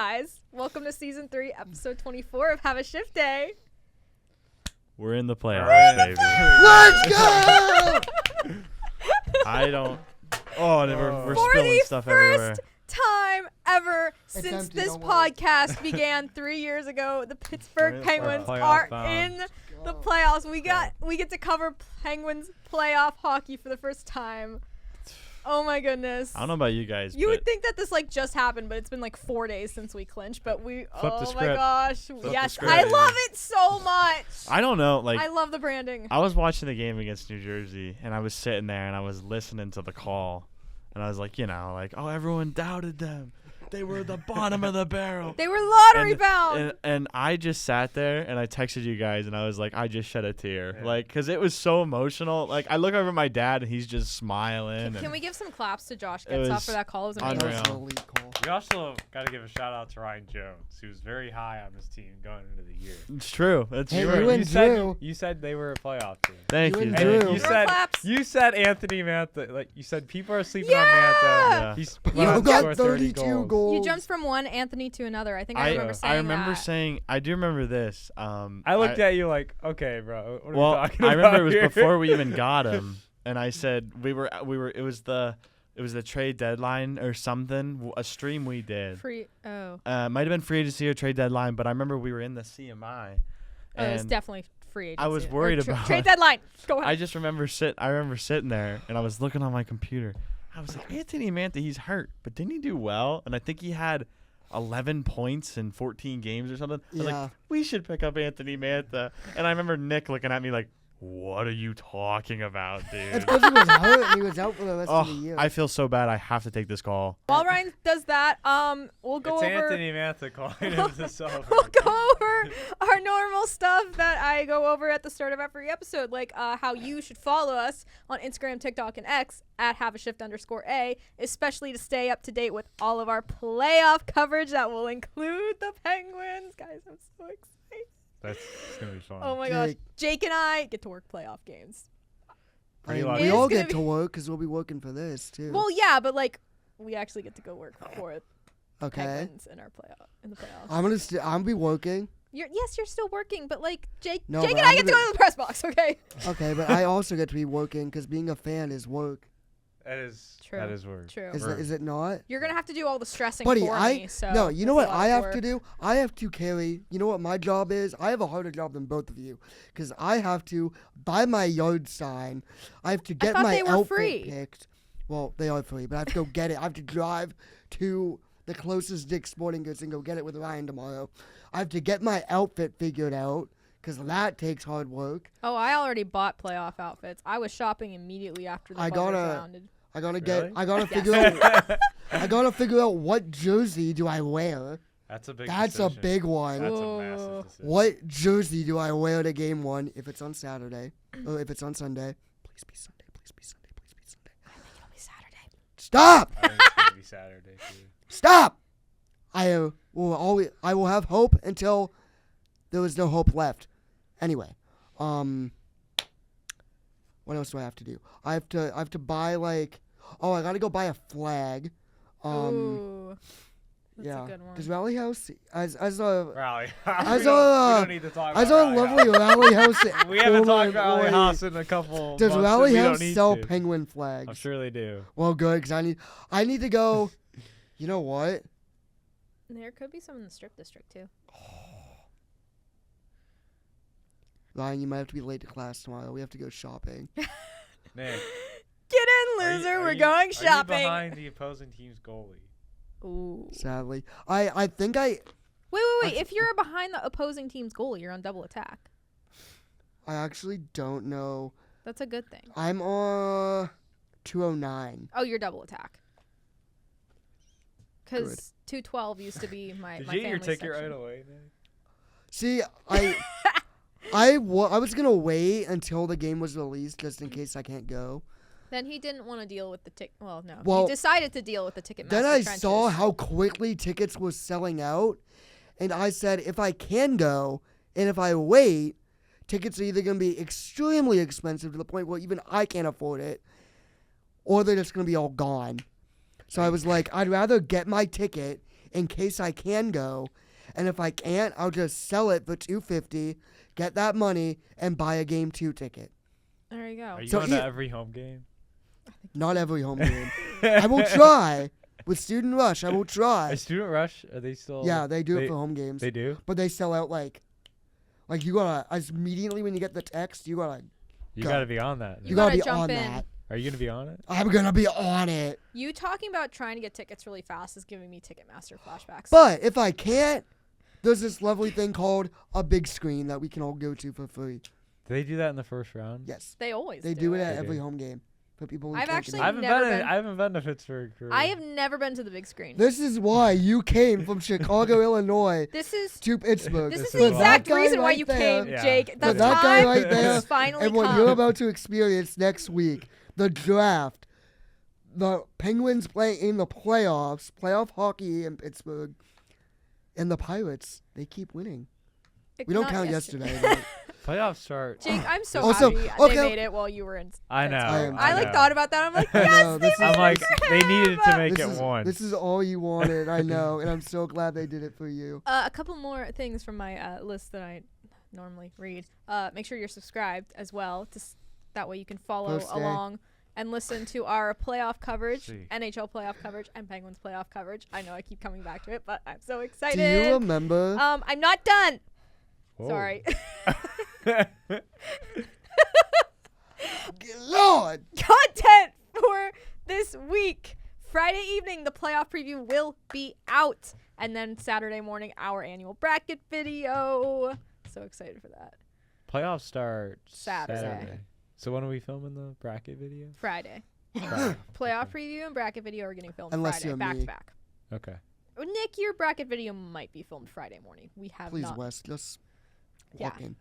guys. Welcome to Season 3, Episode 24 of Have a Shift Day. We're in the playoffs, baby. Let's go! I don't... Oh, we're For spilling the stuff first everywhere. time ever since empty, this don't worry. podcast began 3 years ago, the Pittsburgh We're Penguins playoff are bound. in the playoffs. We get to cover Penguins playoff hockey for the first time. Oh my goodness. I don't know about you guys, You but would think that this just happened, but it's been 4 days since we clinched. But the oh my script. gosh, the yes, script. I love it so much. I don't know. I love the branding. I was watching the game against New Jersey, and I was sitting there, and I was listening to the call, and I was like, oh, everyone doubted them. They were the bottom of the barrel. They were lottery bound. And I just sat there, and I texted you guys, and I was like, I just shed a tear. Because it was so emotional. I look over at my dad, and he's just smiling. Can we give some claps to Josh It Getzoff was for that call? It was amazing. unreal. That was an elite call. We also got to give a shout out to Ryan Jones, who was very high on his team going into the year. It's true. That's Hey, true. you and Drew. You said they were a playoff team. Thank You you. and Thank Drew. you. More claps. You said Anthony Mantha. You said people are sleeping Yeah! on Mantha. Yeah. He's You about to got score 30 32 goals. You jumped from one Anthony to another. I think I remember saying I remember that. saying, I do remember this. I looked at you like, okay, bro. What are Well, we talking I remember it was about before we even got him, and I said we were. It was the trade deadline or something. A stream we did. Free. Oh. Might have been free agency or trade deadline, but I remember we were in the CMI. Oh, it was and definitely free agency. I was Or worried about trade it. deadline. Go ahead. I just remember sitting there, and I was looking on my computer. I was like, Anthony Mantha, he's hurt, but didn't he do well? And I think he had 11 points in 14 games or something. I was Yeah. like, we should pick up Anthony Mantha. And I remember Nick looking at me like, what are you talking about, It's dude? because he was hurt and he was out for the rest of the Oh, year. I feel so bad. I have to take this call. While Ryan does that, we'll go It's over. Anthony Mantha calling him to celebrate. We'll go over our normal stuff that I go over at the start of every episode, like how you should follow us on Instagram, TikTok, and X at @HaveAShift_A, especially to stay up to date with all of our playoff coverage that will include the Penguins. Guys, I'm so excited. That's going to be fun. Oh my gosh. Jake and I get to work playoff games. I mean, lucky. we It's all gonna get be- to work because we'll be working for this, too. Well, yeah, but we actually get to go work for okay. Penguins in the playoffs. I'm gonna be working. You're still working, but Jake No, and but I I'm get to gonna- go to the press box, okay? Okay, but I also get to be working because being a fan is work. That is True. That is word. True. Is it not? You're gonna have to do all the stressing Buddy, for me. So no, you know that's what a lot I of have to work. do? I have to carry. You know what my job is? I have a harder job than both of you because I have to buy my yard sign. I have to get thought my they were outfit free. picked. Well, they are free, but I have to go get it. I have to drive to the closest Dick's Sporting Goods and go get it with Ryan tomorrow. I have to get my outfit figured out because that takes hard work. Oh, I already bought playoff outfits. I was shopping immediately after the I buzzer gotta- sounded. I gotta Really? I gotta figure out. I gotta figure out what jersey do I wear. That's a big That's a decision. big one. That's Whoa. a massive decision. What jersey do I wear to game one if it's on Saturday? Or if it's on Sunday? Please be Sunday. Please be Sunday. Please be Sunday. I think it'll be Saturday. Stop! I think it's going to be Saturday, too. Stop! I will have hope until there is no hope left. Anyway, what else do I have to do? I have to buy I gotta go buy a flag. Ooh, that's Yeah, a good one. because Rally House as a Rally. As we don't a- need to talk as about a Rally lovely Rally House. We haven't former talked about Rally employee, House in a couple Does months, Rally and we House don't need sell to. penguin flags? I'm sure they do. Well, good, because I need to go. You know what? There could be some in the strip district too. Ryan, you might have to be late to class tomorrow. We have to go shopping. Nick, Get in, are you- loser. are We're you- going Are you shopping. behind the opposing team's goalie? Ooh. Sadly, I think I Wait. If you're behind the opposing team's goal, you're on double attack. actually don't know. That's a good thing. I'm on 209. Oh, you're double attack. Because 212 used to be my Did my you get your family ticket section. right away, Nick? See, I was gonna wait until the game was released just in case I can't go. Then he didn't want to deal with the ticket. Well, no. Well, he decided to deal with the ticket. Then I saw how quickly tickets were selling out, and I said if I can go and if I wait, tickets are either going to be extremely expensive to the point where even I can't afford it, or they're just going to be all gone. So I was like, I'd rather get my ticket in case I can go. And if I can't, I'll just sell it for $250, get that money, and buy a game 2 ticket. There you go. Are you So going to every home game? Not every home game. I will try. With Student Rush, I will try. A Student Rush? Are they still? Yeah, they do it for home games. They do? But they sell out like you gotta, as immediately when you get the text, you gotta You go. got to be on that. You then. gotta be jump on in. that. Are you going to be on it? I'm gonna be on it. You talking about trying to get tickets really fast is giving me Ticketmaster flashbacks. But if I can't, there's this lovely thing called a big screen that we can all go to for free. Do they do that in the first round? Yes, they always they do it at They every do. home game for people. who I've can't actually get I in. haven't been to Pittsburgh. I have never been to the big screen. This is why you came from Chicago, Illinois, This is to Pittsburgh. this is This the is exact that guy reason why right you there, came, Yeah. Jake. For The that time guy right there, has finally and what come. you're about to experience next week, the draft, the Penguins play in the playoffs, playoff hockey in Pittsburgh, and the Pirates, they keep winning. We don't Not count yesterday. but Playoffs start. Jake, I'm so Also, happy okay. they made it while you were in. I know. Pittsburgh. I I know. thought about that. I'm like, I yes, know, they this made is- it I'm like, for they needed to him. make this it is, one. this is all you wanted, I know, and I'm so glad they did it for you. A couple more things from my list that I normally read. Make sure you're subscribed as well. That way you can follow Post day. along and listen to our playoff coverage, See. NHL playoff coverage, and Penguins playoff coverage. I know I keep coming back to it, but I'm so excited. Do you remember? I'm not done. Whoa. Sorry. Lord! Content for this week. Friday evening, the playoff preview will be out. And then Saturday morning, our annual bracket video. So excited for that. Playoffs start Saturday. So when are we filming the bracket video? Friday. Friday. Playoff preview and bracket video are getting filmed Unless Friday, you're back me. to back. Okay. Nick, your bracket video might be filmed Friday morning. We have Please, not. Wes, just Yeah. walk in.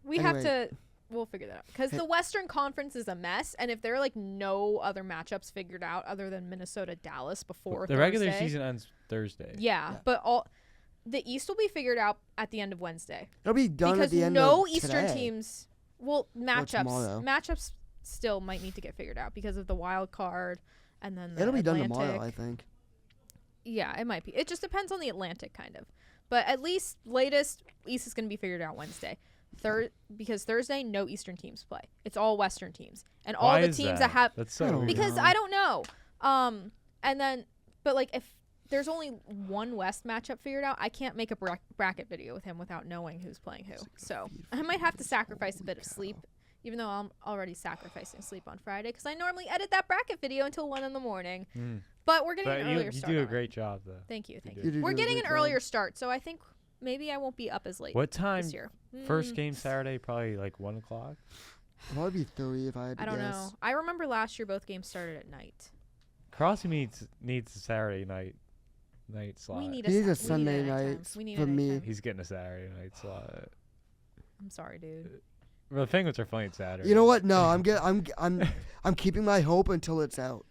We have Anyway. to. We'll figure that out because Hey. the Western Conference is a mess, and if there are like no other matchups figured out other than Minnesota Dallas before The regular Thursday- season ends Thursday. Yeah, Yeah. but the East will be figured out at the end of Wednesday It'll be done because at the end no of Eastern today. teams. Well, tomorrow. matchups still might need to get figured out because of the wild card, and then the It'll be done Atlantic. tomorrow, I think. Yeah, it might be. It just depends on the Atlantic, kind of. But at least latest East is going to be figured out Wednesday. Because Thursday no Eastern teams play. It's all Western teams, and all Why the is teams that have That's I so don't weird. because know. I don't know. And then, but like if there's only one West matchup figured out, I can't make a bracket video with him without knowing who's playing who. So I might have to sacrifice a bit of sleep, even though I'm already sacrificing sleep on Friday because I normally edit that bracket video until 1 a.m. Mm. But we're getting But an you earlier start. do a on it. great job though. Thank you. You Thank do. you. You do We're a getting great an job. earlier start, so I think maybe I won't be up as late What time? this year. First game Saturday, probably like 1 o'clock. It'll probably be 30 if I had to I don't guess. know. I remember last year both games started at night. Crossy needs a Saturday night slot. We need He needs a Sa- we need Sunday it anytime. night We need for it me. anytime. He's getting a Saturday night slot. I'm sorry, dude. Well, the Penguins are playing Saturday. You know what? No, I'm keeping my hope until it's out.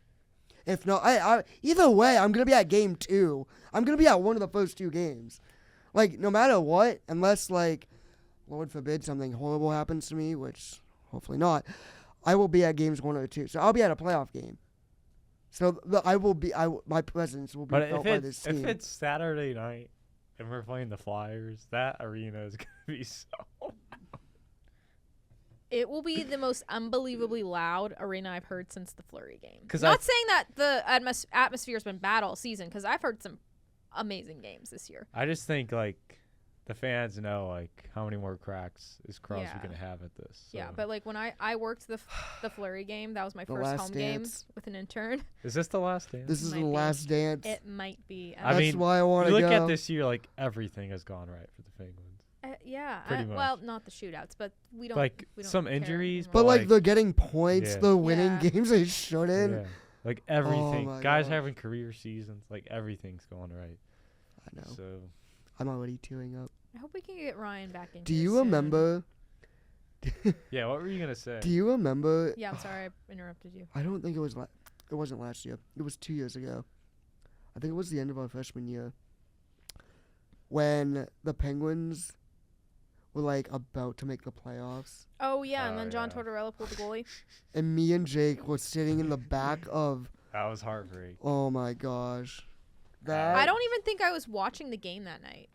If not, I either way, I'm gonna be at game 2. I'm gonna be at one of the first 2 games. Like no matter what, unless like, Lord forbid something horrible happens to me, which hopefully not, I will be at games 1 or 2. So I'll be at a playoff game. So my presence will be But felt by this team. if it's Saturday night and we're playing the Flyers, that arena is gonna be so. It will be the most unbelievably loud arena I've heard since the Fleury game. 'Cause Not saying that the atmosphere's been bad all season, because I've heard some amazing games this year. I just think like the fans know like how many more cracks is Crosby Yeah. gonna have at this. Yeah, so. but like when I worked the Fleury game, that was my The first Last home game Dance. with an intern. Is this the last dance? This is might the be. last dance. It might be. I That's mean, why I want you to look go. at this year, like everything has gone right for the Penguins. Yeah. Pretty Well, much. not the shootouts, but we don't. Like, we don't some care injuries, anymore. But like like- they're getting points, Yeah. they're winning Yeah. games they shouldn't. Yeah. Like everything. my Guys gosh. having career seasons. Like everything's going right. I know. So I'm already tearing up. I hope we can get Ryan back in. Do here you soon. remember? yeah, what were you gonna say? Do you remember? Yeah, I'm sorry I interrupted you. I don't think it was. It wasn't last year. It was 2 years ago. I think it was the end of our freshman year. When the Penguins were like about to make the playoffs, Oh yeah, and Oh, then John yeah. Tortorella pulled the goalie. and me and Jake were sitting in the back of. That was heartbreak. Oh my gosh, that. I don't even think I was watching the game that night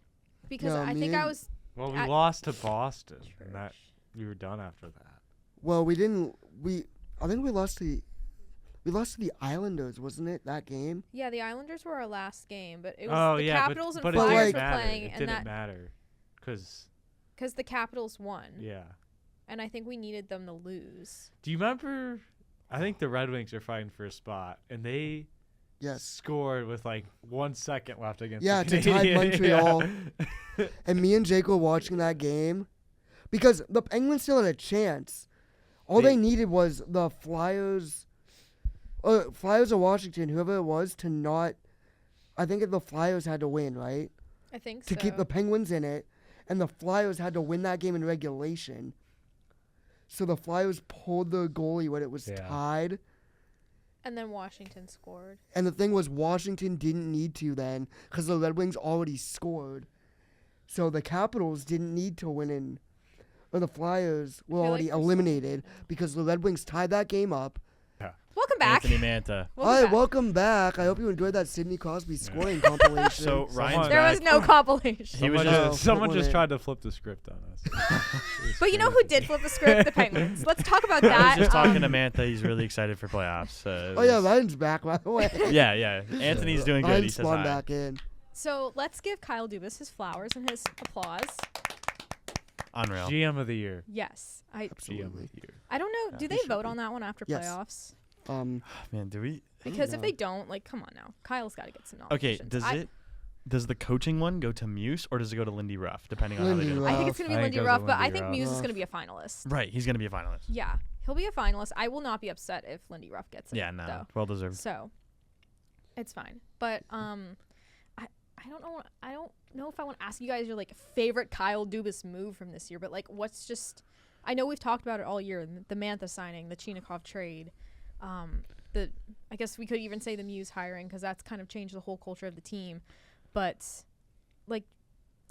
because No, I me think I and- was. Well, we At lost to Boston, and that we were done after that. Well, we didn't. I think we lost to the Islanders, wasn't it? That game. Yeah, the Islanders were our last game, but it was Oh the yeah, Capitals but and it Flyers didn't were matter. playing, It and didn't that matter, because because the Capitals won, yeah. and I think we needed them to lose. Do you remember? I think the Red Wings are fighting for a spot, and they Yes. scored with like 1 second left against. Yeah, the to tie Canadiens. Montreal. Yeah. And me and Jake were watching that game because the Penguins still had a chance. All they needed was the Flyers or Washington, whoever it was, to not. I think the Flyers had to win, right? I think To keep the Penguins in it, and the Flyers had to win that game in regulation. So the Flyers pulled the goalie when it was Yeah. tied. and then Washington scored. And the thing was, Washington didn't need to then because the Red Wings already scored. So the Capitals didn't need to win in, or the Flyers were feel like already we're so- eliminated because the Red Wings tied that game up. Welcome back. Anthony Manta. All right, back. welcome back. I hope you enjoyed that Sidney Crosby scoring compilation. So Ryan's There back. was no compilation. He was No, just someone put one just in. tried to flip the script on us. But you know who did flip the script? The Penguins. Let's talk about I that. was just talking to Manta. He's really excited for playoffs. Oh yeah, Ryan's back by the way. yeah. Anthony's doing good. Ryan He says spawned hi. back in. So let's give Kyle Dubas his flowers and his applause. Unreal. GM of the year. Yes, GM of Absolutely. the year. I don't know. Do he they should vote be. on that one after Yes. playoffs? Man, do we? Because if know. they don't, like, come on now, Kyle's got to get some Okay. nominations. Does the coaching one go to Muse or does it go to Lindy Ruff? Depending on how they Lindy do it. Ruff. I think it's gonna be I think Lindy it goes Ruff, to but I Lindy think Ruff. Muse is Ruff. gonna be a finalist. Right. He's gonna be a finalist. Yeah, he'll be a finalist. I will not be upset if Lindy Ruff gets it. Yeah. No. though. Well deserved. So, it's fine. But I don't know. I don't know if I want to ask you guys your like favorite Kyle Dubas move from this year, but like what's just. I know we've talked about it all year. The Mantha signing, the Chinakhov trade, I guess we could even say the Muse hiring because that's kind of changed the whole culture of the team. But like,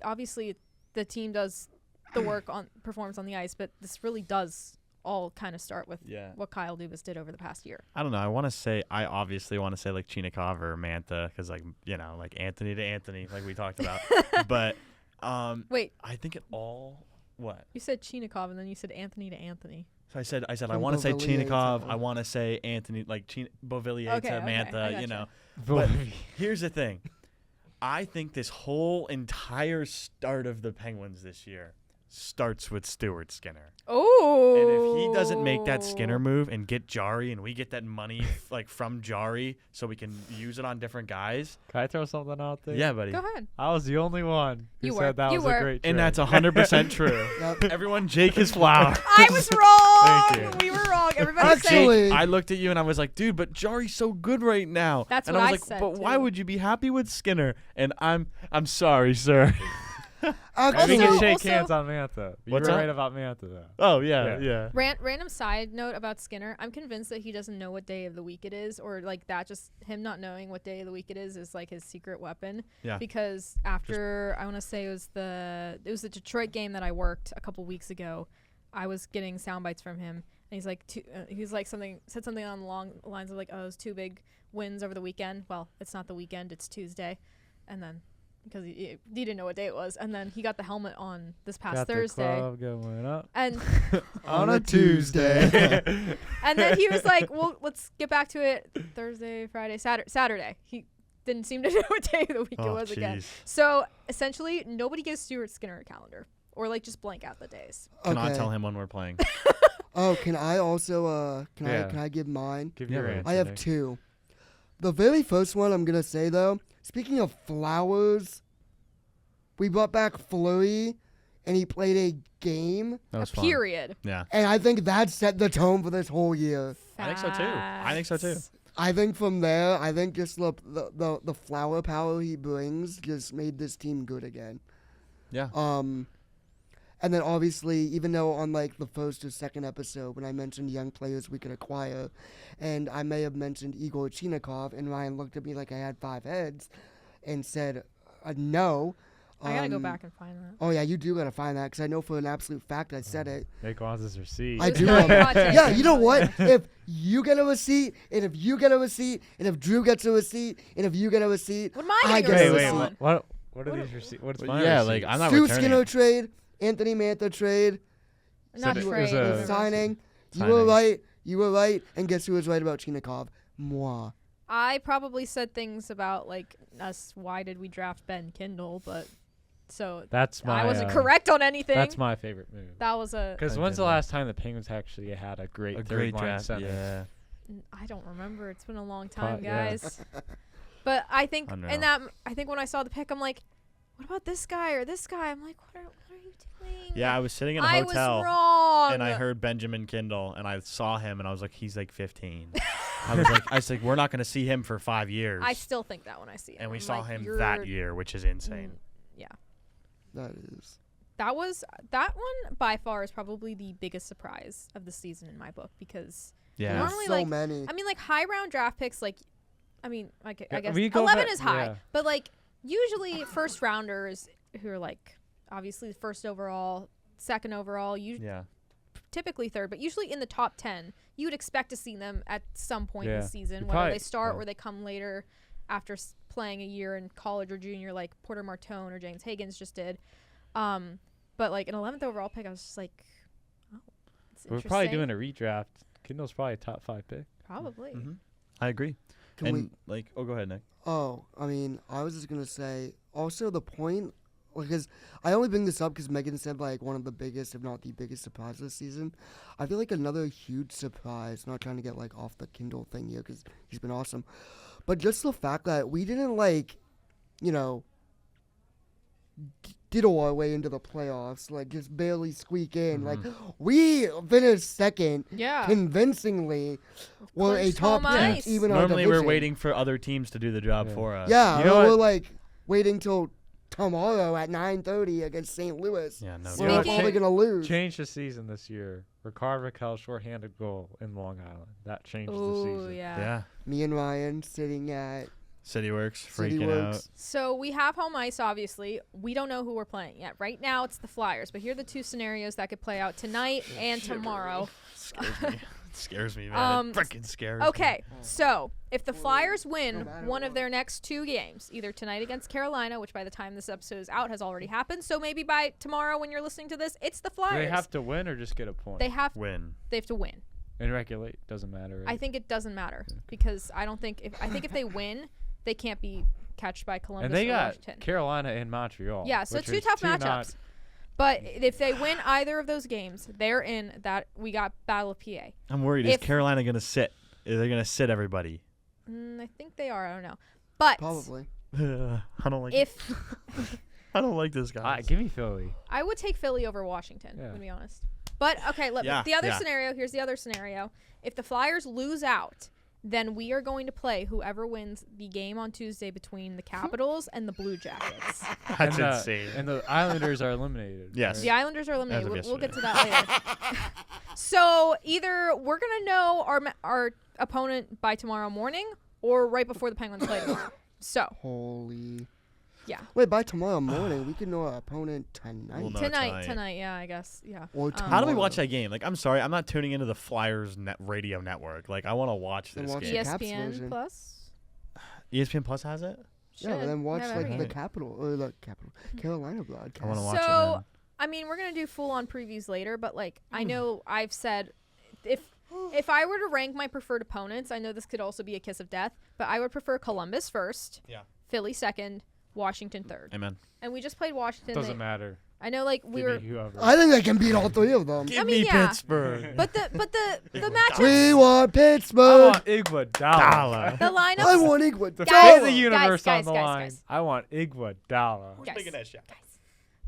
obviously, the team does the work on performance on the ice, but this really does all kind of start with Yeah. what Kyle Dubas did over the past year. I don't know. I obviously want to say like Chinakhov or Manta because like like Anthony to Anthony like we talked about. But Wait, I think it all what. you said Chinakhov and then you said Anthony to Anthony. So I said I From want to say Beauvillier to- Chinakhov. I want to say Anthony like Beauvillier Okay, to okay, Manta. I You gotcha. know. But here's the thing. I think this whole entire start of the Penguins this year starts with Stuart Skinner. Oh. And if he doesn't make that Skinner move and get Jari and we get that money like from Jari so we can use it on different guys. Can I throw something out there? Yeah, buddy. Go ahead. I was the only one who You said were. that You was were. a great trade. And that's 100% true. Yep. Everyone, Jake his flower. I was wrong. Thank We were wrong. Everybody say Actually, I looked at you and I was like, dude, but Jari's so good right now. That's and what I I was like, said, but why too. would you be happy with Skinner? And I'm sorry, sir. I actually, mean, you Also- shake hands on Mantha. You What's were that? right about Mantha, though. Oh yeah. Yeah. Random side note about Skinner. I'm convinced that he doesn't know what day of the week it is, or like that. Just him not knowing what day of the week it is like his secret weapon. Yeah. Because after I want to say it was the Detroit game that I worked a couple weeks ago, I was getting sound bites from him, and he's like said something on the long lines of like, oh, it was 2 big wins over the weekend. Well, it's not the weekend, it's Tuesday, and then. Because he didn't know what day it was, and then he got the helmet on this past Got Thursday, the club going up and on a Tuesday. and then he was like, "Well, let's get back to it. Thursday, Friday, Saturday." He didn't seem to know what day of the week it Oh, was again. jeez. So essentially, nobody gives Stuart Skinner a calendar, or like just blank out the days. Cannot Okay. tell him when we're playing. Oh, can I also can Yeah. I give mine? Give Yeah, your right. answer, I have Nick. 2. The very first one I'm gonna say though, speaking of flowers, we brought back Fleury, and he played a game, That was a fun. period. Yeah. and I think that set the tone for this whole year. I think so, too. I think so, too. Facts. I think from there, I think just the flower power he brings just made this team good again. Yeah. And then obviously, even though on like the first or second episode when I mentioned young players we could acquire, and I may have mentioned Igor Chinakhov, and Ryan looked at me like I had 5 heads, and said no. I gotta go back and find that. Oh yeah, you do gotta find that because I know for an absolute fact I said it. Nick wants his receipt. I It was do not want a hot take. Yeah, you know what? If you get a receipt, and if you get a receipt, and if Drew gets a receipt, and if you get a receipt, What am I I getting get a a receipt receipt. on? What are these receipts? What's my Yeah, receipt? like I'm not Stu returning. Skinner trade, Anthony Mantha trade, Not it was trade. a- it was signing. You Signing. were right. You were right. And guess who was right about Chinikov? Moi. I probably said things about like us. Why did we draft Ben Kindle? But so That's my. I wasn't correct on anything. That's my favorite move. That was a. Because I when's the didn't. last time the Penguins actually had a great A third great line draft. center? Yeah. I don't remember. It's been a long time, Yeah. guys. But I think Unreal. in that, I think when I saw the pick, I'm like, what about this guy or this guy? I'm like, what are you doing? Yeah, I was sitting in a I hotel was wrong. and I heard Benjamin Kindle and I saw him and I was like, he's like 15. I was like, we're not going to see him for 5 years. I still think that when I see him. and we I'm saw like, him you're- that year, which is insane. Yeah. That is. That one by far is probably the biggest surprise of the season in my book because Yeah. Normally, so like, many. I mean like high round draft picks like I Yeah, guess we go 11 back- is high, yeah. but like usually first rounders who are like obviously first overall, second overall, Yeah. typically third, but usually in the top 10, you would expect to see them at some point in Yeah. the season, You whether probably- they start yeah. or they come later after playing a year in college or junior, like Porter Martone or James Higgins just did. But like an 11th overall pick, I was just like, oh, it's We're interesting. probably doing a redraft. Kindle's probably a top 5 pick. Probably. Mm-hmm. I agree. Can and like, oh, go ahead, Nick. Oh, I mean, I was just gonna say. Also, the point, because I only bring this up because Megan said like one of the biggest, if not the biggest, surprise this season. I feel like another huge surprise. Not trying to get like off the Kindle thing here because he's been awesome, but just the fact that we didn't like, diddle our way into the playoffs, like just barely squeak in. Like we finished second Yeah. convincingly. We're a clinched top home team, ice. even our Normally we're division. waiting for other teams to do the job Yeah. for us. Yeah, You know we're what? like waiting till tomorrow at 9:30 against St. Louis. Yeah, no. You We're know what? probably gonna lose. Change the season this year. Ricard Raquel shorthanded goal in Long Island. That changed the Ooh, season. yeah. Yeah. Me and Ryan sitting at CityWorks City freaking Works. out. So we have home ice, obviously. We don't know who we're playing yet. Right now, it's the Flyers. But here are the two scenarios that could play out tonight and tomorrow. Scares me. It scares me, man. It freaking scares me. Okay, so if the Flyers win no matter one of what. their next two games, either tonight against Carolina, which by the time this episode is out has already happened, so maybe by tomorrow when you're listening to this, it's the Do Flyers. they have to win or just get a point? They have Win. to win. And regulate doesn't matter. I Right? think it doesn't matter because I think if they win, they can't be catched by Columbus and they or got Washington. Carolina and Montreal. Yeah, so which two is tough not- matchups. But if they win either of those games, they're in that. We got Battle of PA. I'm worried. Is If- Carolina going to sit? Are they going to sit everybody? I think they are. I don't know. But probably. I don't like if I don't like this guy. Give me Philly. I would take Philly over Washington, Yeah. to be honest. But okay, look. Yeah, The other yeah. scenario. Here's the other scenario. If the Flyers lose out, then we are going to play whoever wins the game on Tuesday between the Capitals and the Blue Jackets. That's and the, insane. And the Islanders are eliminated. Yes. right? The Islanders are eliminated. As of We'll get to yesterday. that later. So either we're gonna know our opponent by tomorrow morning, or right before the Penguins play tomorrow. So Holy. yeah, Wait, by tomorrow morning we can know our opponent tonight. We'll know tonight. tonight. Yeah, I guess. Yeah. Or How do we tomorrow. watch that game? Like, I'm sorry, I'm not tuning into the Flyers radio network. Like, I want to watch Then this watch game. the Caps ESPN version. Plus. ESPN Plus has it. Yeah, but then watch Have like everything. the Capital or the Capital Carolina broadcast. I want to watch it. So Man. I mean, we're gonna do full on previews later, but like I know I've said if I were to rank my preferred opponents, I know this could also be a kiss of death, but I would prefer Columbus first, Yeah. Philly second, Washington third. Amen. And we just played Washington. Doesn't matter. I know, like we Give were, me whoever. I think they can beat all three of them. Give mean, me yeah. Pittsburgh. but the We matchups, We want I Pittsburgh. want Iguodala. Dollar. the I lineups, want Iguodala. The Guys, fate of the universe guys, on the guys, line. guys. I want Iguodala. Guys. making that shot?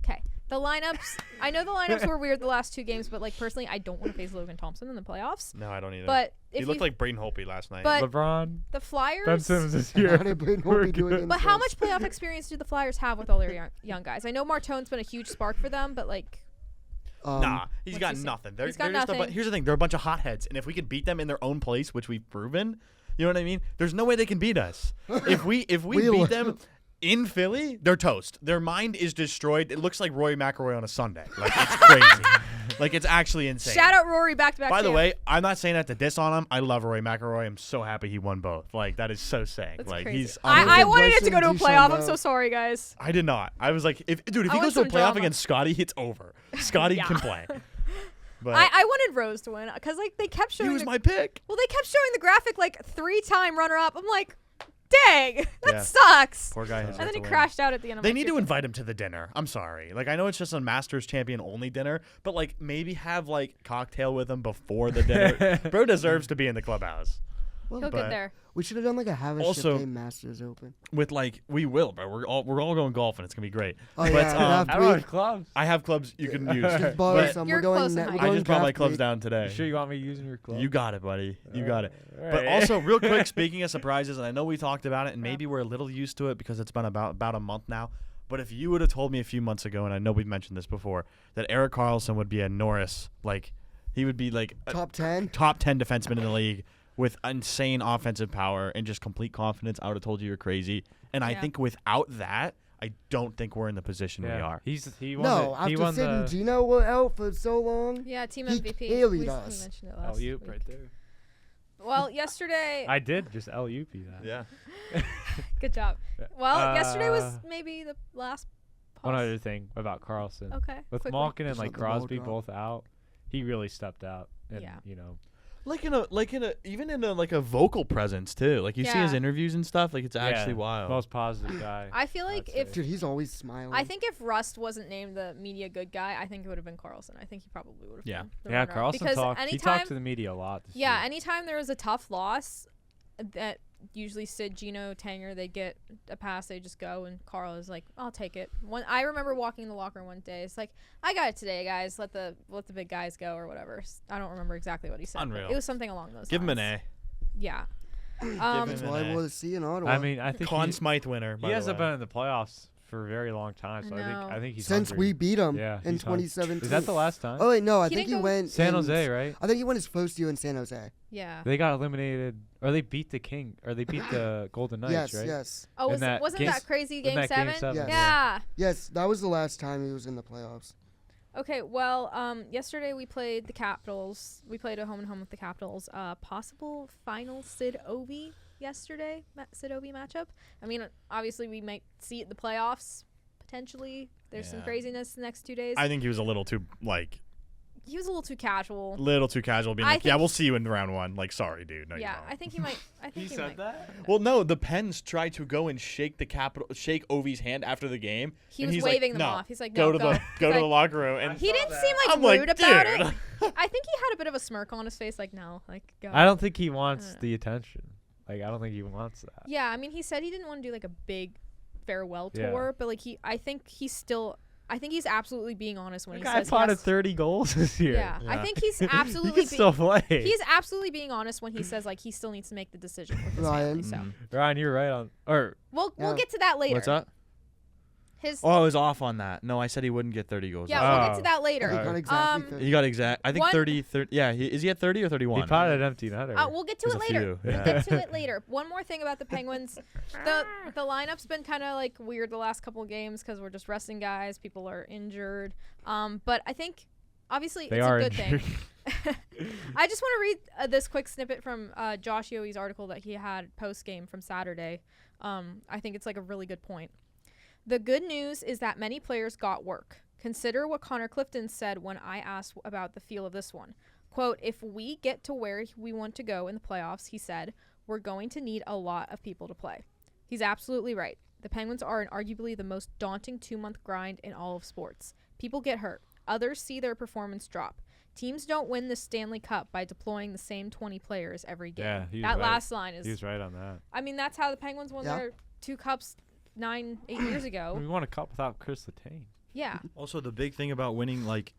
okay, the lineups. I know the lineups were weird the last two games, but like personally, I don't want to face Logan Thompson in the playoffs. No, I don't either. But he if looked you, like Braden Holtby last night. but LeBron. the Flyers. Ben Simmons is here. How did Braden We're Holtby do good. against But how us? much playoff experience do the Flyers have with all their young guys? I know Martone's been a huge spark for them, but like, Nah, he's what's got he say? nothing. He's got they're just nothing. here's the thing: they're a bunch of hotheads, and if we can beat them in their own place, which we've proven, you know what I mean? There's no way they can beat us. if we We will. beat them in Philly, they're toast. Their mind is destroyed. It looks like Rory McIlroy on a Sunday. Like, it's crazy. Like, it's actually insane. Shout out Rory back-to-back By the champ. way, I'm not saying that to diss on him. I love Rory McIlroy. I'm so happy he won both. Like, that is so sick. That's like, crazy. he's. I wanted it to go to a Blessing playoff. I'm Duchambeau. so sorry, guys. I did not. I was like, if I he want goes to a some playoff drama. against Scotty, it's over. Scotty Yeah. can play. But I wanted Rose to win because like they kept he showing. was my pick. Well, they kept showing the graphic like 3-time runner-up. I'm like, dang, that Yeah. sucks. Poor guy. And then he crashed out at the end of They my need to ticket. invite him to the dinner. I'm sorry. Like, I know it's just a Masters champion only dinner, but like maybe have like cocktail with him before the dinner. Bro deserves to be in the clubhouse. He'll but- get there. We should have done like a have a Also- ship day Masters Open. With like, we will, bro. We're all going golfing. It's gonna be great. Oh But, yeah, um, after I don't we have clubs. I have clubs you can use. just borrow But some. You're We're going. close in we're height. I going just brought my draft clubs week. down today. You sure you want me using your club? You got it, buddy. You got it. All But right. also, real quick, speaking of surprises, and I know we talked about it, and maybe we're a little used to it because it's been about a month now. But if you would have told me a few months ago, and I know we've mentioned this before, that Eric Carlson would be a Norris, like he would be like a Top 10. top 10 defenseman in the league with insane offensive power and just complete confidence, I would have told you you're crazy. And I Yeah. think without that, I don't think we're in the position we Yeah. are. He won No, the, he after won Sid and the Gino were out for so long. Yeah, team He MVP. carried We us. mentioned it last LU week. right there. Well, yesterday. I did just LUP that. Yeah. Good job. Well, yesterday was Uh, maybe the last. One pause. other thing about Carlson. Okay. With quickly. Malkin and Just like let the ball Crosby drop. both out, he really stepped out. And, Yeah. you know, Even in a like a vocal presence too. Like you see his Yeah. interviews and stuff, like it's actually yeah, wild. most positive guy. I feel like I'd if say. Dude, he's always smiling. I think if Rust wasn't named the media good guy, I think it would have been Carlson. I think he probably would have. Yeah. been the Yeah, runner-up. Carlson because talked. He anytime, talked to the media a lot. This yeah, year. anytime there was a tough loss, that usually Sid, Gino, Tanger, they get a pass, they just go, and Carl is like, "I'll take it." I remember walking in the locker room one day. It's like, "I got it today, guys. Let the big guys go," or whatever. I don't remember exactly what he said. but Unreal. It was something along those. Give him lines. an A. Yeah. him That's an what I A. want to see in Ottawa. I mean, I think Conn Smythe winner. he by the hasn't way. been in the playoffs for a very long time. So I know. think he's since hungry. we beat him Yeah, in he's hungry. 2017. Is that the last time? Oh wait, no, I He think didn't he go- went San in- Jose, right? I think he won his first year in San Jose. Yeah. They got eliminated, or they beat the King, or they beat the Golden Knights, Yes, right? yes, Oh, in that wasn't game- that crazy in game that game 7? seven, Yeah. yes. That was the last time he was in the playoffs. Okay, well, yesterday we played the Capitals. We played a home and home with the Capitals. Possible final Sid Ovi yesterday, Sid Ovi matchup. I mean, obviously we might see it in the playoffs potentially. There's some Yeah. craziness the next 2 days. I think he was a little too He was a little too casual. casual, being I like, "Yeah, think- we'll see you in round 1." Like, sorry, dude. No, you Yeah, don't. I think he might. I think he might. that? Well, no, the Pens tried to go and shake Ovi's hand after the game. He and was he's waving like, them no, off. He's like, go no, to go. the He's go to the like- locker room, and He didn't seem like I'm like, rude about dude. it. I think he had a bit of a smirk on his face, like, no, like, go. I don't think he wants don't know. the attention. Like, I don't think he wants that. Yeah, I mean, he said he didn't want to do like a big farewell Yeah. tour, but like I think he's absolutely being honest when The he guy says he potted has- 30 goals this year. Yeah, I Yeah. think he's he absolutely can still play. he's absolutely being honest when he says like he still needs to make the decision with his Ryan. family. So Ryan, you're right on. Or we'll Yeah. get to that later. What's up? His Oh, I was off on that. No, I said he wouldn't get 30 goals. yeah, we'll get Oh. to that He later. got Alright. exactly 30. He got exact. I think One- 30. Yeah, is he at 30 or 31? he potted empty netter. We'll get to There's it a later. few, We'll yeah. get to it later. One more thing about the Penguins, the lineup's been kind of like weird the last couple games because we're just resting guys. People are injured. But I think obviously They it's are a good injured. thing. I just want to read this quick snippet from Josh Yohe's article that he had post game from Saturday. I think it's like a really good point. The good news is that many players got work. Consider what Connor Clifton said when I asked about the feel of this one. Quote, "If we get to where we want to go in the playoffs," he said, "we're going to need a lot of people to play." He's absolutely right. The Penguins are in arguably the most daunting 2-month grind in all of sports. People get hurt. Others see their performance drop. Teams don't win the Stanley Cup by deploying the same 20 players every game. Yeah, he was that right. last line He is, was right on that. I mean, that's how the Penguins won Yeah. their 2 cups 8 years ago. We won a cup without Chris Letang. Yeah. Also, the big thing about winning, like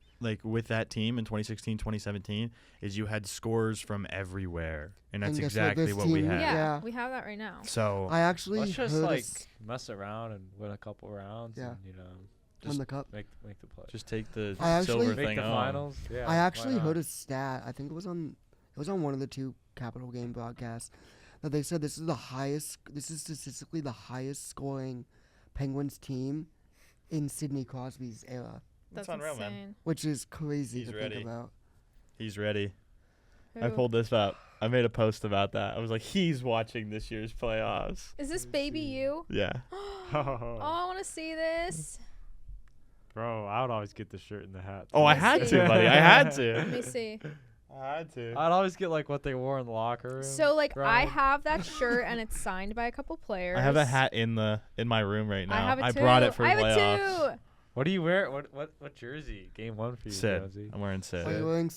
with that team in 2016, 2017, is you had scores from everywhere, and that's And guess what exactly this what we team- had. Yeah, Yeah. we have that right now. So I actually Let's just heard like us mess around and win a couple rounds. Yeah. And, win the cup. make the play. just take the I actually- silver Make thing the home. finals. Yeah. I actually heard a stat. I think it was on one of the 2 Capital game broadcasts that they said this is statistically the highest scoring Penguins team in Sidney Crosby's era, That's unreal, man. insane. which is crazy He's to ready. think about. He's ready. I Who? pulled this up. I made a post about that. I was like, he's watching this year's playoffs. Is this baby you? Yeah. Oh, I want to see this. Bro, I would always get the shirt and the hat. Oh, I Let me had see. to, buddy. I had Let to. me see. I had to. I'd always get like what they wore in the locker room. So like bro. I have that shirt and it's signed by a couple players. I have a hat in my room right now. I have it too. brought it for I have playoffs. it too. What do you wear? What jersey? Game 1 for you, Sid. Josie? I'm wearing Sid. Are you wearing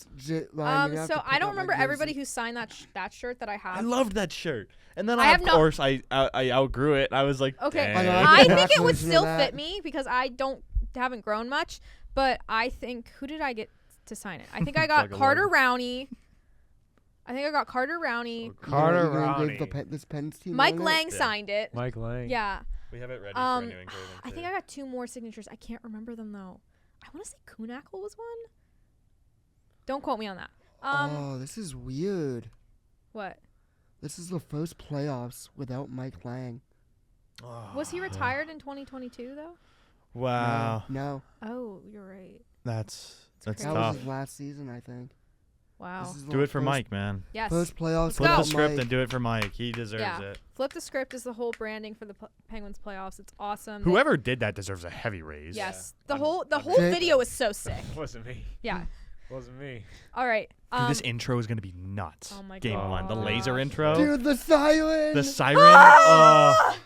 Ryan, you have So to I pick don't up my remember everybody jersey. who signed that shirt that I I have. loved that shirt. And then I I have of no- course I outgrew it. I was like, Okay, dang. I know, I get think it would version of still that. fit me because I haven't grown much. But I think who did I get to sign it? I think I got Like a Carter logo. Rowney. I think I got Carter Rowney. You Carter gonna engrave Rowney. this Pens team Mike on it? Lang Yeah. signed it. Mike Lang. Yeah. We have it ready Um, for a new engraving. I think I got 2 more signatures. I can't remember them though. I want to say Kuhnackel was one. Don't quote me on that. Oh, this is weird. What? This is the first playoffs without Mike Lang. Was he retired in 2022 though? Wow. No, Oh, you're right. That's crazy. that tough. was his last season, I think. Wow. This is Do the it for first- Mike, man. Yes. First playoffs Flip go. the without script Mike. and do it for Mike. He deserves Yeah. it. Flip the script is the whole branding for the Penguins playoffs. It's awesome. They- Whoever did that deserves a heavy raise. Yes. Yeah. The whole Okay. video is so sick. Wasn't me. Yeah. Wasn't me. All right. Dude, this intro is gonna be nuts. Oh my Game 1, the laser gosh. intro, Dude, the siren. the siren. Oh,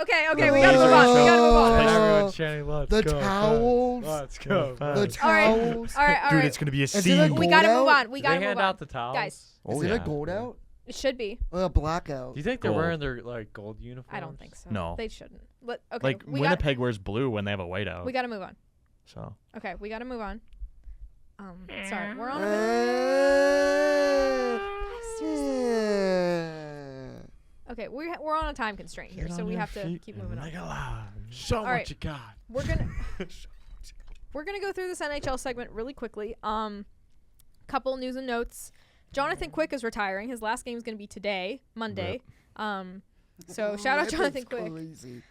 Okay, The we gotta move on. We gotta move on. laser- Everyone's chanting, let's The go. towels. Let's go. The The All right. towels. All right, all dude, right. it's gonna be a Is it a scene. We gold gotta out? move on. We Did gotta they move hand on. out the towels? Guys, Is it a gold out it should be. or a blackout? Do you think they're Gold. wearing their like gold uniforms? I don't think so. No. They shouldn't. Okay, Like we Winnipeg wears blue when they have a whiteout. we gotta move on. So Okay, we gotta move on. Sorry, we're on a Okay, we're on a time constraint here, Get so on we your have to feet keep and moving on. make it loud. Show All what right. you got. We're gonna go through this NHL segment really quickly. Couple news and notes. Jonathan Quick is retiring. His last game is gonna be today, Monday. So shout out That Jonathan is Quick. crazy.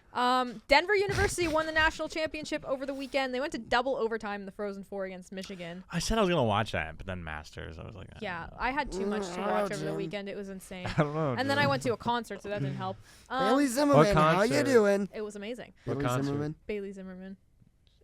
Denver University won the national championship over the weekend. They went to double overtime in the Frozen Four against Michigan. I said I was gonna watch that, but then Masters, I was like, Yeah, I had too much to watch over the weekend. It was insane. I don't know. And then I went to a concert, so that didn't help. Bailey Zimmerman, how you concert? doing? It was amazing. What Bailey concert? Zimmerman. Bailey Zimmerman.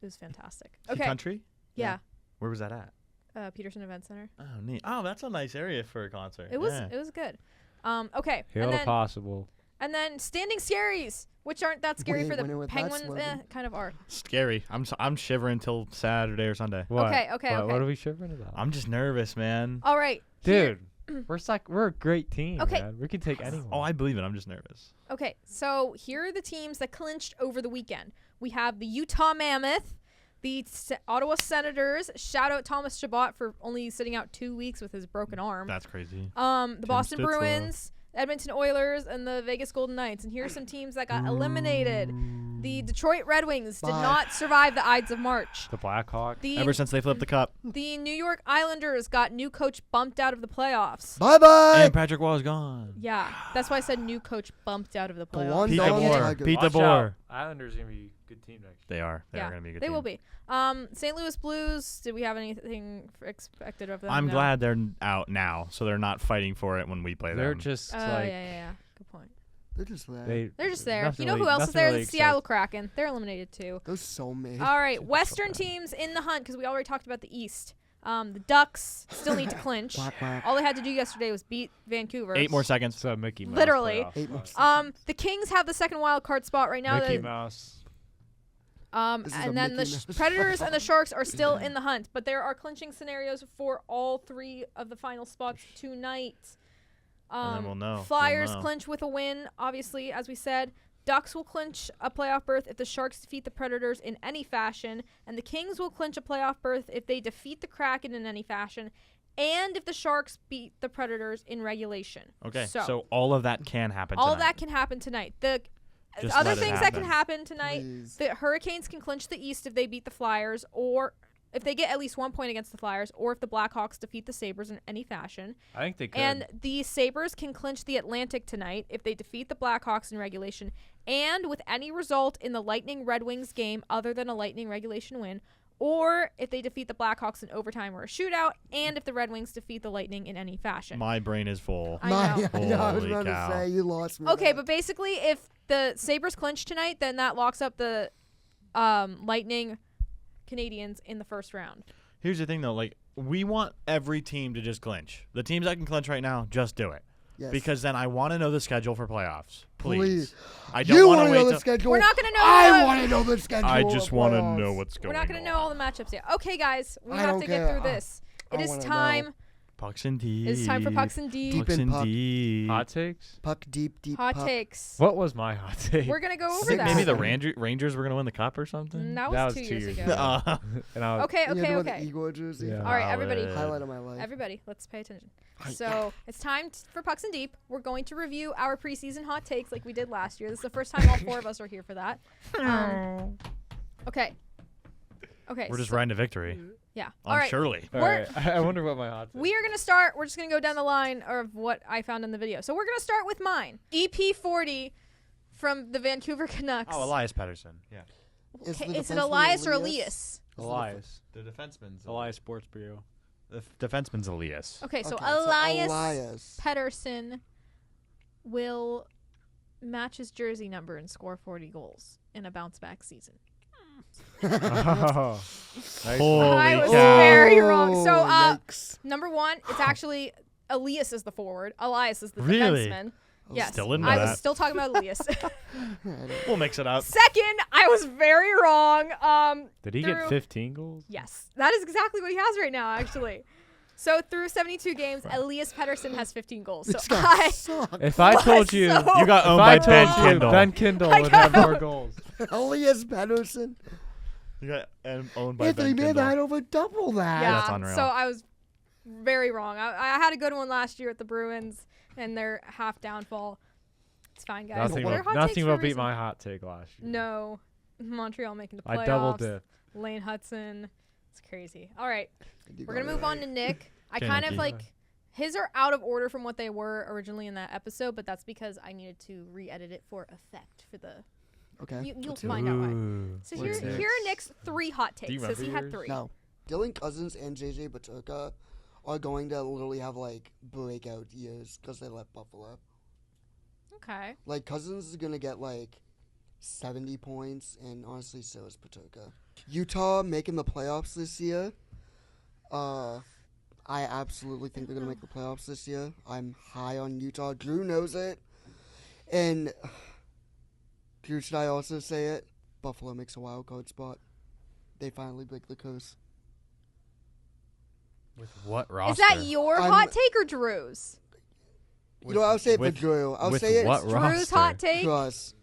It was fantastic. Key Okay. country. Yeah. Where was that at? Peterson Event Center. Oh, neat. Oh, that's a nice area for a concert. It was Yeah. it was good. Okay. Hail to possible. And then standing scaries, which aren't that scary Wait, for the when it was that Penguins. slogan. Kind of are. Scary. I'm shivering till Saturday or Sunday. What? Okay. What are we shivering about? I'm just nervous, man. All right. here- Dude, we're a great team, Okay. man. We can take anyone. Oh, I believe it. I'm just nervous. Okay. So here are the teams that clinched over the weekend. We have the Utah Mammoth, the Ottawa Senators. Shout out Thomas Chabot for only sitting out 2 weeks with his broken arm. That's crazy. The Boston Stützle. Bruins, Edmonton Oilers, and the Vegas Golden Knights. And here are some teams that got eliminated. The Detroit Red Wings did Bye. not survive the Ides of March. The Blackhawks. Ever since they flipped the cup, The New York Islanders got new coach bumped out of the playoffs. Bye bye. and Patrick Wall is gone. Yeah, that's why I said new coach bumped out of the The playoffs. one Pete dog DeBoer. tiger. Pete Watch DeBoer. out. Islanders are gonna be a good team next year. They are. They're Yeah, going to be a good they team. will be. St. Louis Blues. Did we have anything expected of them? I'm No. glad they're out now, so they're not fighting for it when we play They're them. just Oh like yeah. Good point. They're just there. They're just there. nothing You know who really- else is nothing there? really The Seattle exciting. Kraken. They're eliminated too. Those so many. All right, So Western bad. teams in the hunt because we already talked about the East. The Ducks still need to clinch. Quack, quack. All they had to do yesterday was beat Vancouver. 8 more seconds. It's a Mickey Mouse. Literally. playoff 8 more spot. The Kings have the second wild card spot right now. Mickey that- Mouse. This is a And then the Mickey Mouse. Predators and the Sharks are still in the hunt, but there are clinching scenarios for all 3 of the final spots tonight. And then we'll know. We'll Flyers know. clinch with a win, obviously, as we said. Ducks will clinch a playoff berth if the Sharks defeat the Predators in any fashion, and the Kings will clinch a playoff berth if they defeat the Kraken in any fashion, and if the Sharks beat the Predators in regulation. Okay, So, so all of that can happen all tonight. that can happen tonight. The Just other let it things that can happen. happen tonight, Please. the Hurricanes can clinch the East if they beat the Flyers, or if they get at least 1 point against the Flyers, or if the Blackhawks defeat the Sabres in any fashion. I think they could. And the Sabres can clinch the Atlantic tonight if they defeat the Blackhawks in regulation, and with any result in the Lightning Red Wings game other than a Lightning regulation win, or if they defeat the Blackhawks in overtime or a shootout, and if the Red Wings defeat the Lightning in any fashion. My brain is full. I know. I was Holy about cow. to say, you lost me. Okay, there. but basically, if the Sabres clinch tonight, then that locks up the Lightning Canadians in the first round. Here's the thing, though. Like, we want every team to just clinch. The teams that can clinch right now, just do it. Yes. Because then I want to know the schedule for playoffs. Please. Please. I don't You want want to to know wait the till schedule. We're not going to know. I want to know the schedule. I just want to playoffs. know what's going We're on. not going to know all the matchups yet. Okay, guys, we I have don't to care. get through this. I It is wanna know. time. Pucks and deep. It's time for Pucks and Deep. Deep Pucks in and puck. deep. Hot takes? Puck deep, deep Hot puck. takes. What was my hot take? We're going to go over Sick. that. Maybe the Seven. Rangers were going to win the cup or something? That was 2 years ago. And I was, Okay, You know okay. the Igor jersey? Yeah. All right, everybody. Valid. Highlight of my life. Everybody, let's pay attention. Hi- So it's time for Pucks and Deep. We're going to review our preseason hot takes like we did last year. This is the first time all four of us are here for that. Okay. Okay. We're just so- riding to victory. Yeah. On All right. Shirley. all We're- right. I wonder what my hot take We are going to start. We're just going to go down the line of what I found in the video. So we're going to start with mine. EP40 from the Vancouver Canucks. Oh, Elias Pettersson. Yeah. Is Okay, the is it defenseman Elias or Elias? Elias? Elias. The defenseman's Elias Sports Bureau. The defenseman's Elias. Okay, so Okay, Elias Pettersson will match his jersey number and score 40 goals in a bounce-back season. Oh. Nice. Holy I was cow. very wrong. So, yikes. number one, it's actually Elias is the forward. Elias is the Really? defenseman. Oh, Yes, still in I that. was still talking about Elias. We'll mix it up. Second, I was very wrong. Did he through- get 15 goals? Yes, that is exactly what he has right now, actually. So through 72 games, Elias Pettersson has 15 goals. So This guy I sucks. If I was told you, so- You got if owned I by Ben told you Kindle. Ben Kindle I would got have more owned. goals. Elias Pettersson. You got owned by Anthony Ben man, Kindle. I'd over double that. yeah, that's unreal. so I was very wrong. I had a good one last year at the Bruins and their half downfall. It's fine, guys. Nothing They're will, hot takes nothing for a will beat reason. my hot take last year. No, Montreal making the playoffs. I double dip. Lane Hudson. It's crazy. All right, You we're got gonna it move on right. to Nick. I Okay, kind of Nicky. like his are out of order from what they were originally in that episode, but that's because I needed to re-edit it for effect for the. Okay. You'll let's hear find out why. Ooh. So What's here next? are Nick's 3 hot Do you takes. Says he remember had yours? 3. No. Dylan Cousins and JJ Paterka are going to literally have like breakout years because they left Buffalo. Okay. Like Cousins is gonna get like 70 points, and honestly, so is Paterka. Utah making the playoffs this year. I absolutely think they're gonna make the playoffs this year. I'm high on Utah. Drew knows it, and Drew, should I also say it? Buffalo makes a wild card spot. They finally break the curse. With what roster? Is that your I'm- hot take or Drew's? You know, I'll say it for with- Drew. I'll with say it. what Drew's roster? hot take. Trust.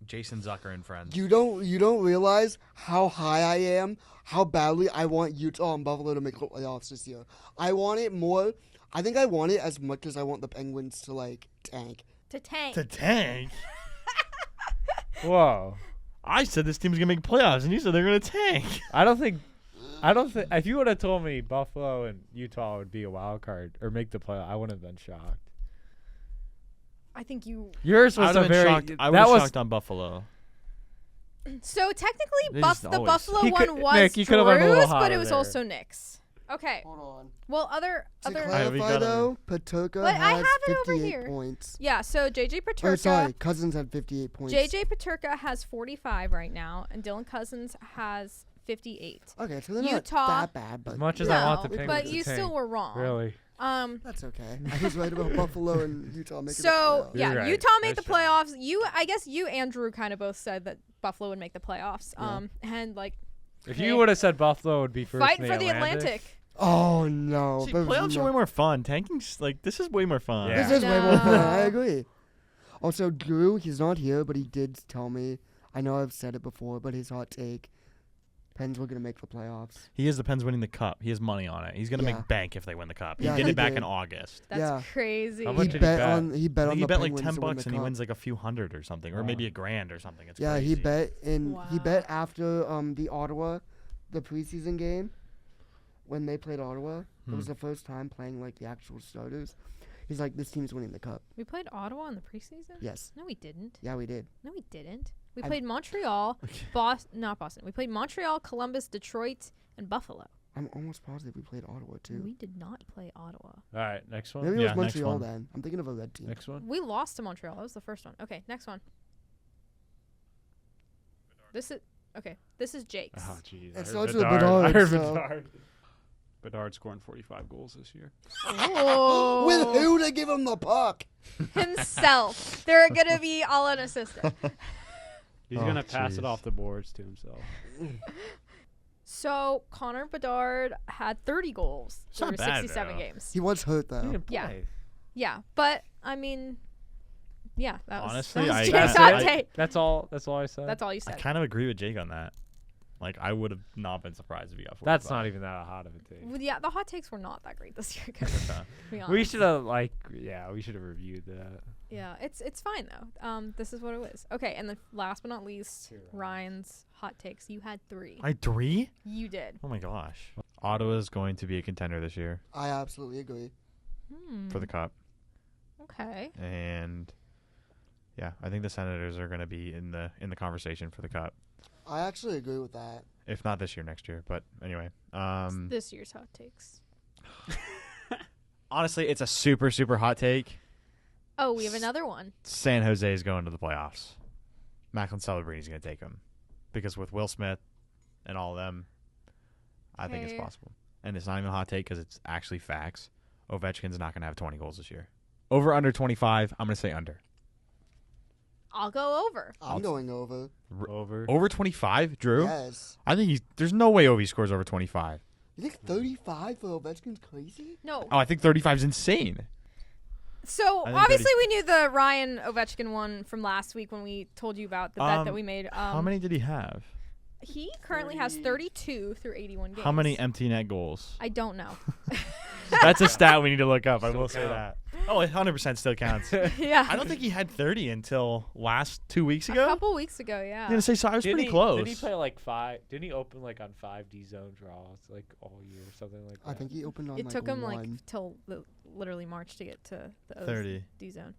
Jason Zucker and friends. You don't realize how high I am, how badly I want Utah and Buffalo to make the playoffs this year. I want it more. I think I want it as much as I want the Penguins to like tank. To tank. To tank. Whoa. I said this team's gonna make playoffs, and you said they're gonna tank. I don't think. If you would have told me Buffalo and Utah would be a wild card or make the playoff, I wouldn't have been shocked. I think you. Yours I was would a have been very. shocked. I would that have was shocked on Buffalo. So technically, They just the always- Buffalo He one could- was Nick, you could have went a little Drew's, but hotter it was there. also Nick's. Okay. Hold on. Well, other. To we clarify gotta- though, Paterka But I has have it over 58 here. points. Yeah. So JJ Or Paterka. sorry, Cousins had 58 points. JJ Paterka has 45 right now, and Dylan Cousins has 58. Okay, so they're Utah- not that bad, but As much as I want the No, Penguins but to you tank. still were wrong. Really. that's okay. I was right about Buffalo and Utah making So the playoffs. yeah, You're right. Utah made the That's true. playoffs. I guess you and Drew kind of both said that Buffalo would make the playoffs. Yeah. And like If Hey. you would have said Buffalo would be first fighting in for the Atlantic. Oh no! See, but playoffs no. are way more fun. Tanking's like this is way more fun. Yeah. This is way more fun. I No. agree. Also, Drew, he's not here, but he did tell me. I know I've said it before, but his hot take: Pens were gonna make the playoffs. He is the Pens winning the cup. He has money on it. He's gonna Yeah. make bank if they win the cup. Yeah, he did he it back did. in August. That's Yeah. crazy. How He much did he bet bet? on. He bet I on think he the bet like Penguins $10 to win the and he cup. wins like a few hundred or something, or maybe Wow. a grand or something. It's Yeah, crazy. he bet in. He Wow. bet after the Ottawa the preseason game when they played Ottawa. It was the first time playing like the actual starters. He's like, this team's winning the cup. We played Ottawa in the preseason? Yes. No, we didn't. Yeah, we did. No, we didn't. We played Montreal, not Boston. We played Montreal, Columbus, Detroit, and Buffalo. I'm almost positive we played Ottawa too. We did not play Ottawa. All right, next one. Maybe it Yeah, was next Montreal one. then. I'm thinking of a red team. Next one. We lost to Montreal. That was the first one. Okay, next one. This is Jake's. Oh, jeez. It starts with Bedard, I heard so- Bedard. Bedard scoring 45 goals this year. Oh. With who to give him the puck? Himself. They're going to be all unassisted. He's Oh, going to pass jeez. it off the boards to himself. So, Connor Bedard had 30 goals It's not through bad, 67 though. games. He was hurt though. He didn't Yeah. play. Yeah, but, I mean, yeah, that was, Honestly, that was I- Jake's I- hot take. That's all I said. That's all you I said. kind of agree with Jake on that. Like, I would have not been surprised if he got 45. That's not even that hot of a take. Well, yeah, the hot takes were not that great this year, guys, Okay. to be We honest. should have we should have reviewed that. Yeah, it's fine though. This is what it was. Okay, and then last but not least, Here, Ryan's hot takes. You had 3. I 3? You did. Oh my gosh. Ottawa's going to be a contender this year I absolutely agree. for the cup. Okay. And yeah, I think the Senators are going to be in the conversation for the cup. I actually agree with that. If not this year, next year. But anyway, It's this year's hot takes. honestly, it's a super, super hot take. Oh, we have another one. San Jose is going to the playoffs. Macklin Celebrini going to take them. Because with Will Smith and all of them, I think it's Okay. possible. And it's not even a hot take because it's actually facts. Ovechkin's not going to have 20 goals this year. Over, under 25, I'm going to say under. I'll go over. I'm going over. Over. Over 25, Drew? Yes. I think there's no way Ovi scores over 25. You think 35 for Ovechkin's crazy? No. Oh, I think 35 is insane. So I think obviously we knew the Ryan Ovechkin one from last week when we told you about the bet that we made. How many did he have? He currently has 32 through 81 games. How many empty net goals? I don't know. That's a stat we need to look up. I Still will say count. that. Oh, it 100% still counts. Yeah. I don't think he had 30 until last 2 weeks A ago. couple weeks ago, yeah. I'm going to say so. I was Didn't pretty he- close. Didn't he play like 5? Didn't he open like on 5 D zone draws like all year or something like that? I think he opened on It like took him one. like till literally March to get to the 30. D zone.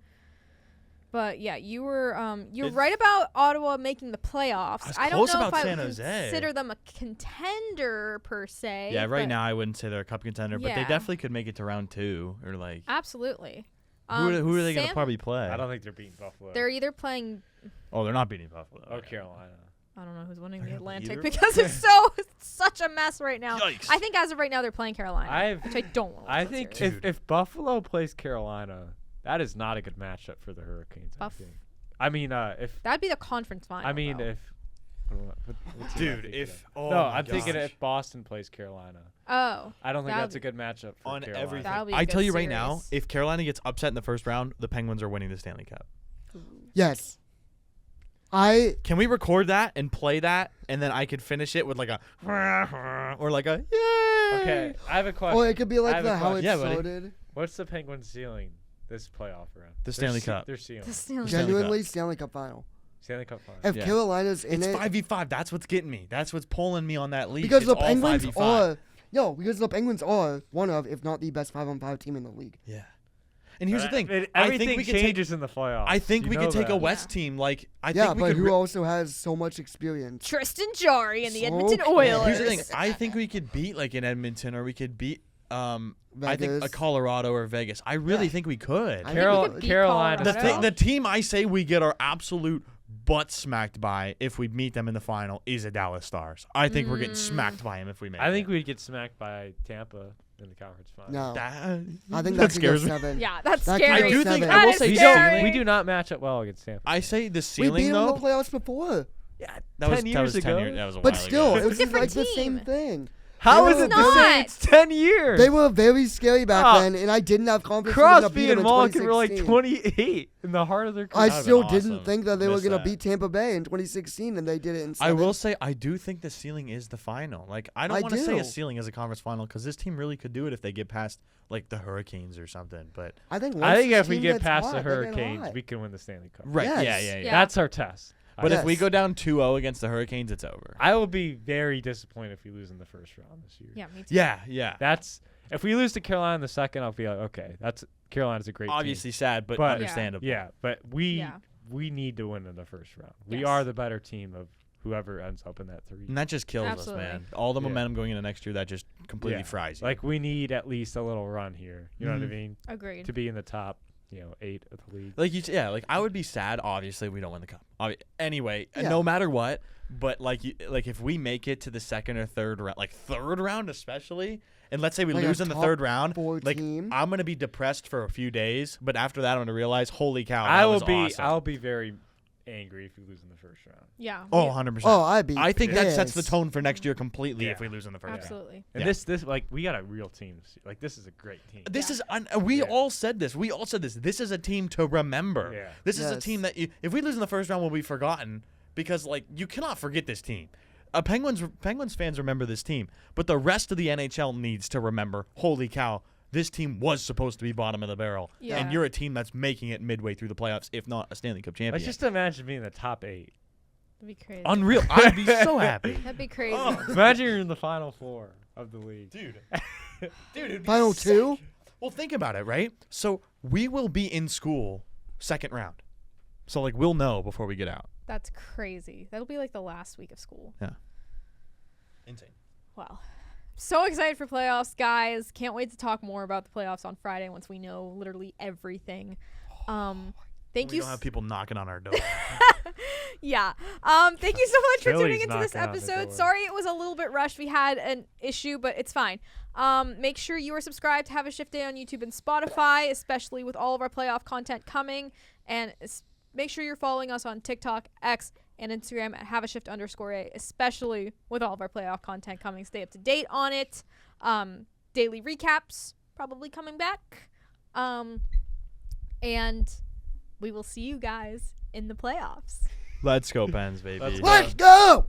But yeah, you were you're It's- right about Ottawa making the playoffs. I was I don't close know if about I San would Jose. consider them a contender per se. Yeah, right but now I wouldn't say they're a cup contender, but they Yeah. definitely could make it to round 2 or like. Absolutely. Who are they going to San- probably play? I don't think they're beating Buffalo. They're either playing. Oh, they're not beating Buffalo. or Okay. Carolina. I don't know who's winning I the don't Atlantic either. because it's such a mess right now. Yikes. I think as of right now they're playing Carolina, which I don't want. I think Dude. if Buffalo plays Carolina, that is not a good matchup for the Hurricanes. I think. I mean, if that'd be the conference final. I mean though. if. what's the Dude, other if thing? oh no, my I'm thinking gosh. if Boston plays Carolina, Oh, I don't think That that's a would good matchup for on Carolina. everything. That'll be a I good tell you right now, series. if Carolina gets upset in the first round, the Penguins are winning the Stanley Cup. Yes. Can we record that and play that, and then I could finish it with like a or like a yay? Okay, I have a question. Or it could be I like have a the how it question. Yeah, buddy. started. What's the Penguins' ceiling this playoff round? The Stanley Cup. Their ceiling. the Stanley Stanley Genuinely Cup. Stanley Cup final. Stanley Cup final. If Yeah. Carolina's in It's it, 5v5. That's what's getting me. That's what's pulling me on that league. because it's the all Penguins 5v5. because the Penguins are one of, if not the best 5-on-5 team in the league. Yeah. And here's the thing. I Everything think we could take. changes in the playoffs. I think You we know could take a that. West team. Like I Yeah, think we but could. who also has so much experience? Tristan Jarry and the Edmonton Okay. Oilers. Here's the thing. I think we could beat like an Edmonton, or we could beat I think a Vegas. Colorado or Vegas. I really Yeah. think we could. I Carol- think we could beat Carolina. The, Colorado. the team I say we get our absolute butt smacked by if we meet them in the final is the Dallas Stars. I think we're getting smacked by them if we make I think it. we'd get smacked by Tampa in the conference final. No. That, I think that that scares me. 7. Yeah, that's That scary. could I do think- seven. I will That say is We scary. don't. We do not match up well against Tampa. I say the We ceiling beat them though. in the playoffs before. Yeah, that was 10 that was years 10 ago. years. That was a But while still, ago. it was different like the same team. thing. How They is were it the not. same? It's 10 years. They were very scary back Oh. then, and I didn't have confidence we were going to beat Crosby them and in Malkin were like 2016. 28 in the heart of their I career. That'd still been didn't awesome. think that they were Missed going to that. beat Tampa Bay in 2016, and they did it in 7. I will say I do think the ceiling is the final. Like I don't I want to say a do. ceiling as a conference final because this team really could do it if they get past like the Hurricanes or something. But I think I think once if this we team get gets past the hot, they get Hurricanes, hot. we can win the Stanley Cup. right, Yes. yeah. Yeah. That's our test. But if we Yes. go down 2-0 against the Hurricanes, it's over. I will be very disappointed if we lose in the first round this year. Yeah, me too. Yeah. That's if we lose to Carolina in the second, I'll be like, okay, that's Carolina's a great Obviously team. sad, but But- understandable. Yeah, but we Yeah. need to win in the first round. We Yes. are the better team of whoever ends up in that 3. And that just kills Absolutely. us, man. All the Yeah. momentum going into next year, that just completely Yeah. fries you. Like we need at least a little run here. You know what I Mhm. mean? Agreed. To be in the top, 8 of the league. Like I would be sad. Obviously, we don't win the cup. Anyway, Yeah. no matter what. But like if we make it to the second or third round, like third round especially, and let's say we Like a lose in the top third round, 4 like team. I'm gonna be depressed for a few days. But after that, I'm gonna realize, holy cow, I that will was be awesome. I'll be very angry if we lose in the first round. Yeah. Oh, we- 100%. Oh, I'd be I think that sets the pissed. tone for next year completely if Yeah. we lose in the first round. absolutely. And Yeah. this like we got a real team. Like this is a great team. This Yeah. is we Yeah. all said this. We all said this. This is a team to remember. Yeah. This is a Yes. team that if we lose in the first round, will be forgotten because like you cannot forget this team. Penguins fans remember this team, but the rest of the NHL needs to remember. Holy cow! This team was supposed to be bottom of the barrel, Yeah. and you're a team that's making it midway through the playoffs, if not a Stanley Cup champion. Let's just imagine being in the top 8. That'd be crazy. Unreal. I'd be so happy, That'd be crazy. Oh. Imagine you're in the final 4 of the league. dude. It'd be Final sick. 2? Well, think about it, right? So we will be in school second round, so like we'll know before we get out. That's crazy. That'll be like the last week of school. Insane. Wow. So excited for playoffs, guys. Can't wait to talk more about the playoffs on Friday once we know literally everything. Thank We you. don't have people knocking on our door. Yeah. Thank you so much for tuning Philly's into this knocking on the episode. door. Sorry it was a little bit rushed. We had an issue, but it's fine. Make sure you are subscribed to Have a Shift Day on YouTube and Spotify, especially with all of our playoff content coming. And make sure you're following us on TikTok, X, and Instagram at @HaveAShift_A, especially with all of our playoff content coming. Stay up to date on it. Daily recaps probably coming back. And we will see you guys in the playoffs. Let's go, Pens, baby. Let's Let's go!